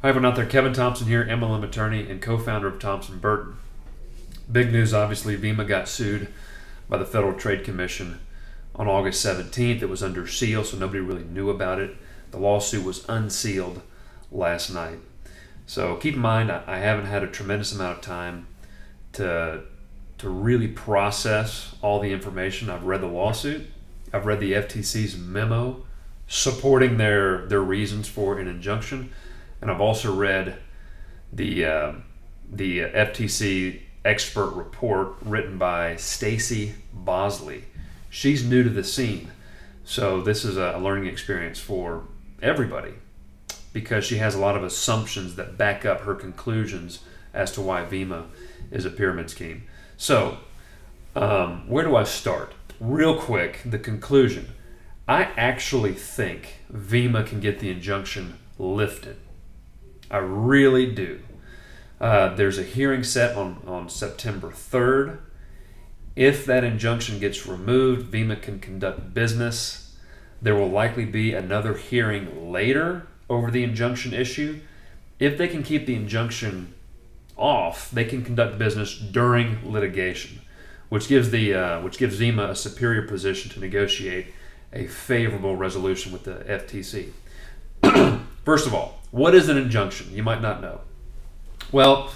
Hi everyone out there, Kevin Thompson here, MLM attorney and co-founder of Thompson Burton. Big news, obviously, Vemma got sued by the Federal Trade Commission on August 17th. It was under seal, so nobody really knew about it. The lawsuit was unsealed last night. So keep in mind, I haven't had a tremendous amount of time to really process all the information. I've read the lawsuit. I've read the FTC's memo supporting their reasons for an injunction. And I've also read the FTC expert report written by Stacy Bosley. She's new to the scene, so this is a learning experience for everybody because she has a lot of assumptions that back up her conclusions as to why Vemma is a pyramid scheme. So where do I start? Real quick, the conclusion. I actually think Vemma can get the injunction lifted. I really do. There's a hearing set on September 3rd. If that injunction gets removed, Vemma can conduct business. There will likely be another hearing later over the injunction issue. If they can keep the injunction off, they can conduct business during litigation, which gives Vemma a superior position to negotiate a favorable resolution with the FTC. First of all, what is an injunction? You might not know. Well,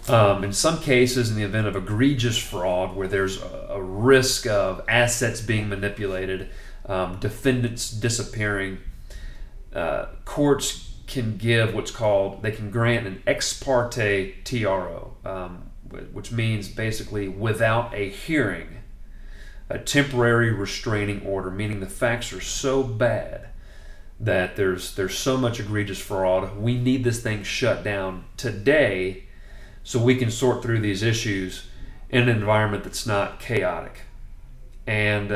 in some cases, in the event of egregious fraud where there's a risk of assets being manipulated, defendants disappearing, courts can give they can grant an ex parte TRO, which means basically without a hearing, a temporary restraining order, meaning the facts are so bad that there's so much egregious fraud, we need this thing shut down today so we can sort through these issues in an environment that's not chaotic. And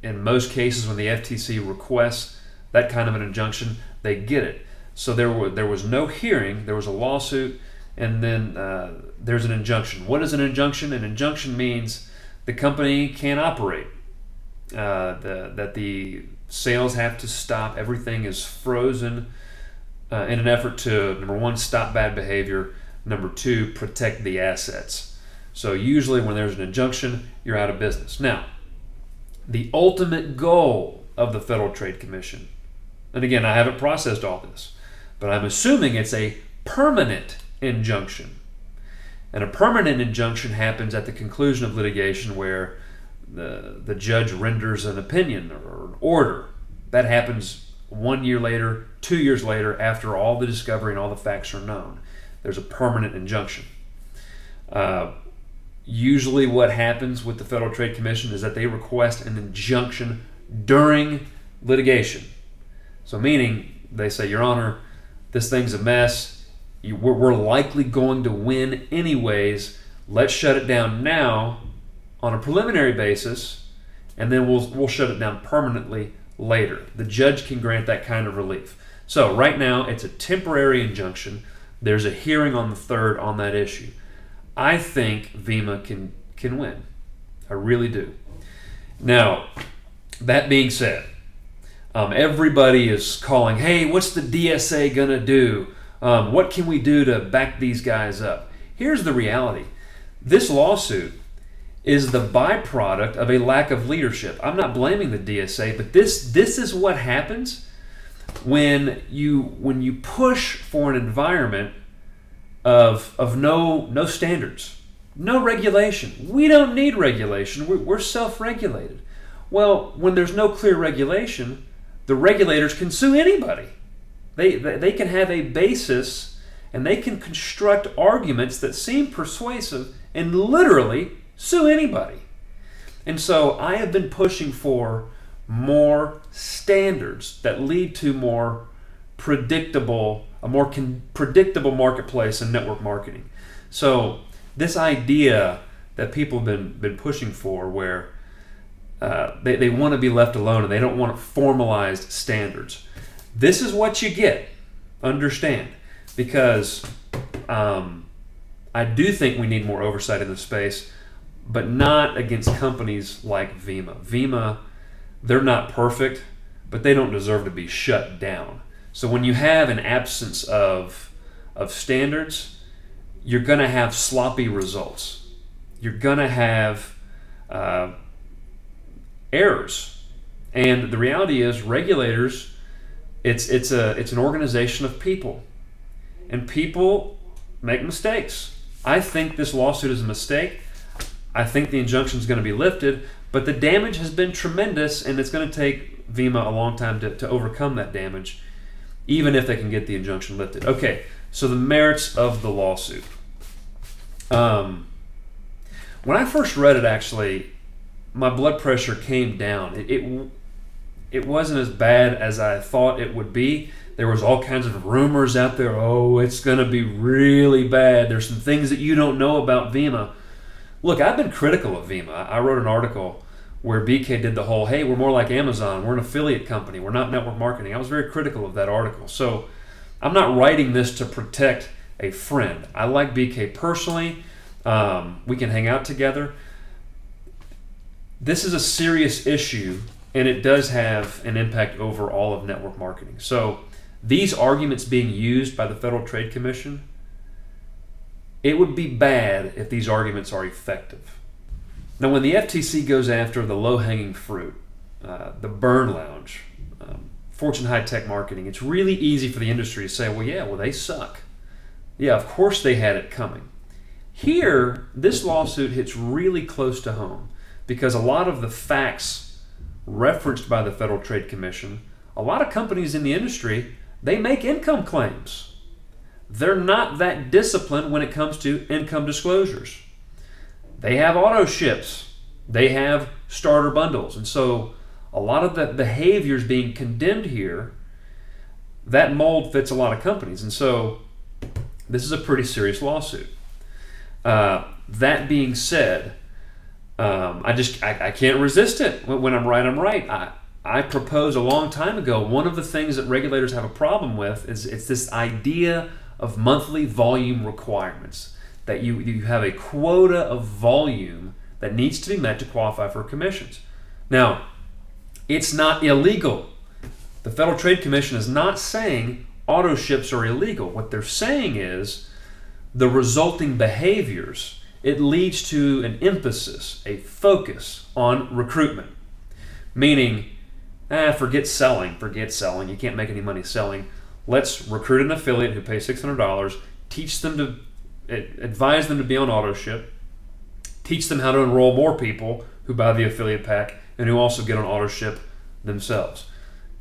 in most cases, when the FTC requests that kind of an injunction, they get it. So there was no hearing, there was a lawsuit, and then there's an injunction. What is an injunction? An injunction means the company can't operate, that the sales have to stop, everything is frozen in an effort to, number one, stop bad behavior, number two, protect the assets. So usually when there's an injunction, you're out of business. Now, the ultimate goal of the Federal Trade Commission, and again, I haven't processed all this, but I'm assuming it's a permanent injunction. And a permanent injunction happens at the conclusion of litigation where the judge renders an opinion or an order. That happens 1 year later, 2 years later, after all the discovery and all the facts are known. There's a permanent injunction. Usually what happens with the Federal Trade Commission is that they request an injunction during litigation. So meaning they say, Your Honor, this thing's a mess. We're likely going to win anyways. Let's shut it down now on a preliminary basis, and then we'll shut it down permanently later. The judge can grant that kind of relief. So right now it's a temporary injunction. There's a hearing on the 3rd on that issue. I think Vemma can win. I really do. Now, that being said, everybody is calling, hey, what's the DSA gonna do? What can we do to back these guys up? Here's the reality. This lawsuit is the byproduct of a lack of leadership. I'm not blaming the DSA, but this is what happens when you push for an environment of no standards, no regulation. We don't need regulation. We're self-regulated. Well, when there's no clear regulation, the regulators can sue anybody. They can have a basis and they can construct arguments that seem persuasive and literally sue anybody. And so I have been pushing for more standards that lead to a more predictable marketplace and network marketing. So this idea that people have been pushing for where they want to be left alone and they don't want formalized standards. This is what you get. Understand. Because I do think we need more oversight in this space, but not against companies like Vemma. Vemma, they're not perfect, but they don't deserve to be shut down. So when you have an absence of standards, you're going to have sloppy results. You're going to have errors. And the reality is, regulators, it's an organization of people, and people make mistakes. I think this lawsuit is a mistake. I think the injunction is going to be lifted, but the damage has been tremendous, and it's going to take Vemma a long time to overcome that damage, even if they can get the injunction lifted. Okay, so the merits of the lawsuit. When I first read it, actually, my blood pressure came down. It wasn't as bad as I thought it would be. There was all kinds of rumors out there. Oh, it's going to be really bad. There's some things that you don't know about Vemma. Look, I've been critical of Vemma. I wrote an article where BK did the whole, hey, we're more like Amazon. We're an affiliate company. We're not network marketing. I was very critical of that article. So I'm not writing this to protect a friend. I like BK personally. We can hang out together. This is a serious issue, and it does have an impact over all of network marketing. So these arguments being used by the Federal Trade Commission, it would be bad if these arguments are effective. Now, when the FTC goes after the low-hanging fruit, the burn lounge, Fortune high-tech marketing, it's really easy for the industry to say, well, they suck. Yeah, of course they had it coming. Here, this lawsuit hits really close to home because a lot of the facts referenced by the Federal Trade Commission, a lot of companies in the industry, they make income claims. They're not that disciplined when it comes to income disclosures. They have auto ships. They have starter bundles. And so a lot of the behaviors being condemned here, that mold fits a lot of companies. And so this is a pretty serious lawsuit. That being said, I can't resist it. When I'm right, I'm right. I proposed a long time ago, one of the things that regulators have a problem with is it's this idea of monthly volume requirements, that you have a quota of volume that needs to be met to qualify for commissions. Now, it's not illegal. The Federal Trade Commission is not saying auto ships are illegal. What they're saying is the resulting behaviors, it leads to an emphasis, a focus on recruitment. Meaning, forget selling. You can't make any money selling. Let's recruit an affiliate who pays $600, teach them to, advise them to be on auto ship, teach them how to enroll more people who buy the affiliate pack and who also get on auto ship themselves.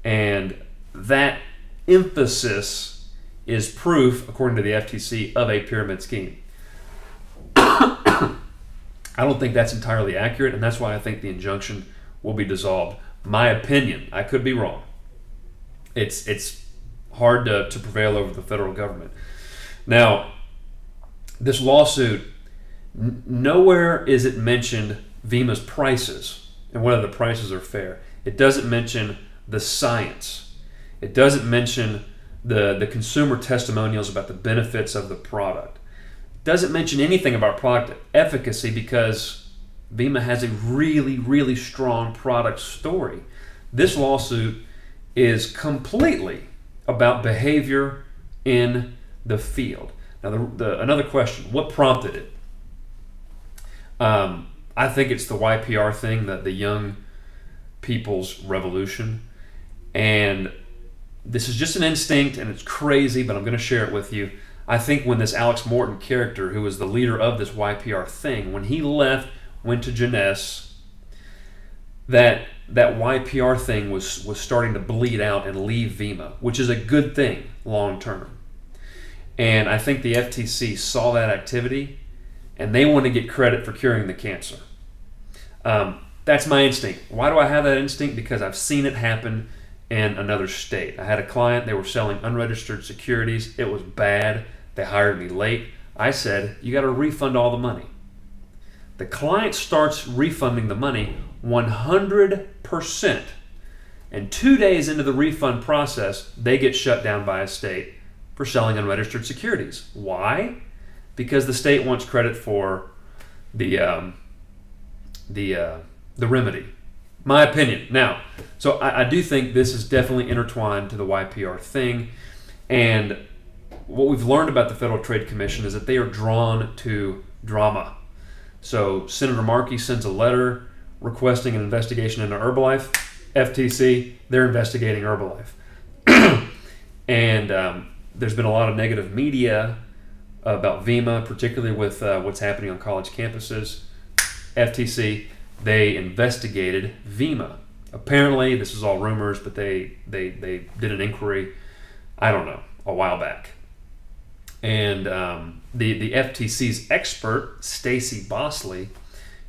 And that emphasis is proof, according to the FTC, of a pyramid scheme. I don't think that's entirely accurate, and that's why I think the injunction will be dissolved. My opinion, I could be wrong. It's hard to prevail over the federal government. Now, this lawsuit, nowhere is it mentioned Vemma's prices and whether the prices are fair. It doesn't mention the science. It doesn't mention the consumer testimonials about the benefits of the product. It doesn't mention anything about product efficacy because Vemma has a really, really strong product story. This lawsuit is completely about behavior in the field. Now, another question, what prompted it? I think it's the YPR thing, the young people's revolution. And this is just an instinct, and it's crazy, but I'm going to share it with you. I think when this Alex Morton character, who was the leader of this YPR thing, when he left, went to Jeunesse, that YPR thing was starting to bleed out and leave Vemma, which is a good thing long term. And I think the FTC saw that activity, and they want to get credit for curing the cancer. That's my instinct. Why do I have that instinct? Because I've seen it happen in another state. I had a client, they were selling unregistered securities. It was bad. They hired me late. I said, you got to refund all the money. The client starts refunding the money 100%. And 2 days into the refund process, they get shut down by a state for selling unregistered securities. Why? Because the state wants credit for the remedy, My opinion. Now, so I do think this is definitely intertwined to the YPR thing. And what we've learned about the Federal Trade Commission is that they are drawn to drama. So Senator Markey sends a letter requesting an investigation into Herbalife. FTC, they're investigating Herbalife. And there's been a lot of negative media about Vemma, particularly with what's happening on college campuses. FTC, they investigated Vemma. Apparently, this is all rumors, but they did an inquiry, I don't know, a while back. And the FTC's expert, Stacy Bosley,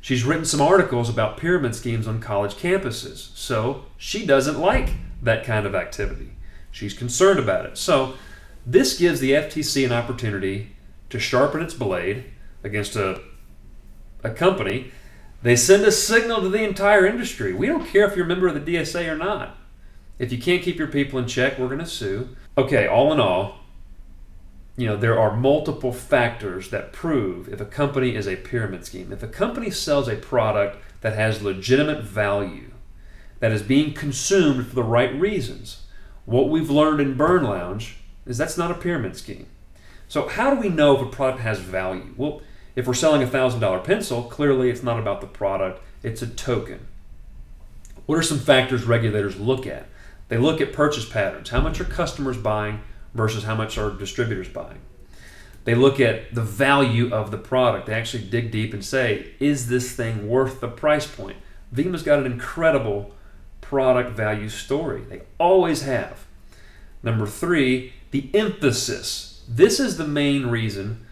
she's written some articles about pyramid schemes on college campuses. So she doesn't like that kind of activity. She's concerned about it. So this gives the FTC an opportunity to sharpen its blade against a company. They send a signal to the entire industry. We don't care if you're a member of the DSA or not. If you can't keep your people in check, we're going to sue. Okay, all in all, there are multiple factors that prove if a company is a pyramid scheme. If a company sells a product that has legitimate value, that is being consumed for the right reasons, what we've learned in Burn Lounge is that's not a pyramid scheme. So how do we know if a product has value? Well, if we're selling a $1,000 pencil, clearly it's not about the product, it's a token. What are some factors regulators look at? They look at purchase patterns. How much are customers buying versus how much are distributors buying? They look at the value of the product. They actually dig deep and say, is this thing worth the price point? Vemma's got an incredible product value story. They always have. Number 3, the emphasis. This is the main reason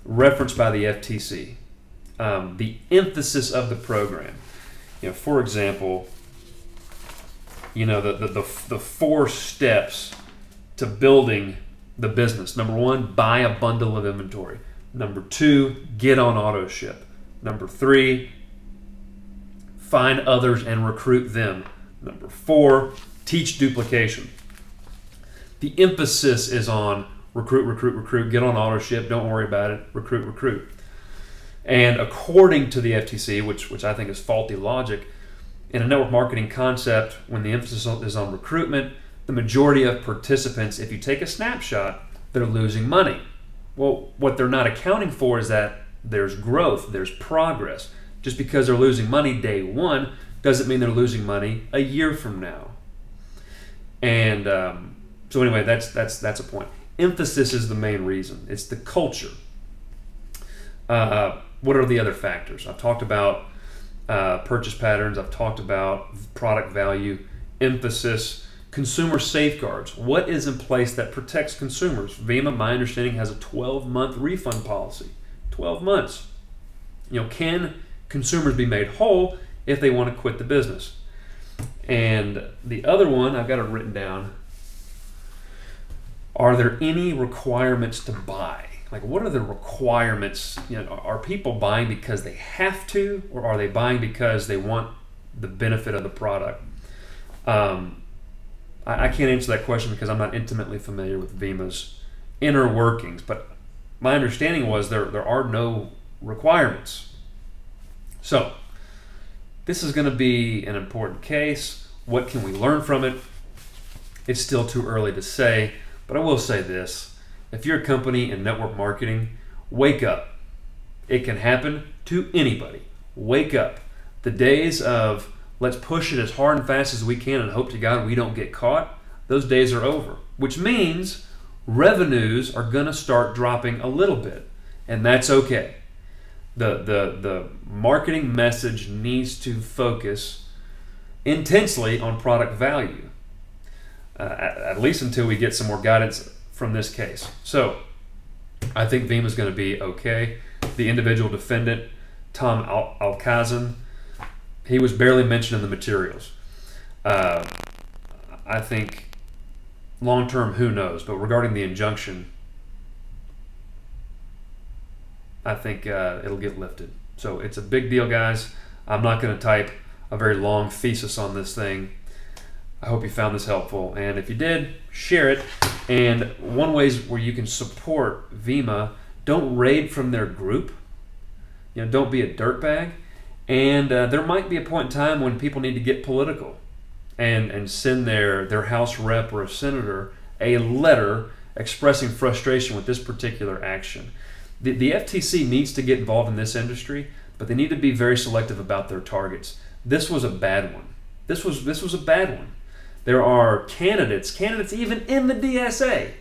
referenced by the FTC. The emphasis of the program. For example, the 4 steps to building the business. Number 1, buy a bundle of inventory. Number 2, get on auto ship. Number 3, find others and recruit them. Number 4, teach duplication. The emphasis is on recruit, get on auto ship, don't worry about it, recruit. And according to the FTC, which I think is faulty logic, in a network marketing concept, when the emphasis is on recruitment, the majority of participants, if you take a snapshot, they're losing money. Well, what they're not accounting for is that there's growth, there's progress. Just because they're losing money day 1 doesn't mean they're losing money a year from now. And so anyway, that's a point. Emphasis is the main reason. It's the culture. What are the other factors? I've talked about purchase patterns. I've talked about product value, emphasis, consumer safeguards. What is in place that protects consumers? Vemma, my understanding, has a 12-month refund policy. 12 months. Can consumers be made whole if they want to quit the business? And the other one, I've got it written down. Are there any requirements to buy? Like, what are the requirements? Are people buying because they have to, or are they buying because they want the benefit of the product? I can't answer that question because I'm not intimately familiar with Vemma's inner workings, but my understanding was there are no requirements. So this is going to be an important case. What can we learn from it? It's still too early to say, but I will say this. If you're a company in network marketing, wake up. It can happen to anybody. Wake up. The days of let's push it as hard and fast as we can and hope to God we don't get caught, those days are over, which means revenues are going to start dropping a little bit, and that's okay. The marketing message needs to focus intensely on product value, at least until we get some more guidance from this case. So I think Vemma is going to be okay. The individual defendant, Tom Alkazan, he was barely mentioned in the materials. I think long-term, who knows? But regarding the injunction, I think it'll get lifted. So it's a big deal, guys. I'm not going to type a very long thesis on this thing. I hope you found this helpful. And if you did, share it. And one ways where you can support Vemma, don't raid from their group. Don't be a dirtbag. And there might be a point in time when people need to get political and send their House rep or a senator a letter expressing frustration with this particular action. The FTC needs to get involved in this industry, but they need to be very selective about their targets. This was a bad one. This was a bad one. There are candidates even in the DSA,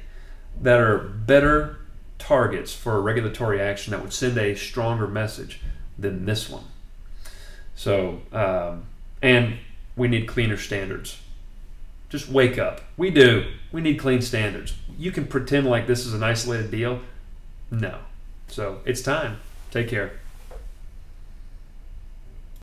that are better targets for a regulatory action that would send a stronger message than this one. So, and we need cleaner standards. Just wake up. We do. We need clean standards. You can pretend like this is an isolated deal. No. So it's time. Take care.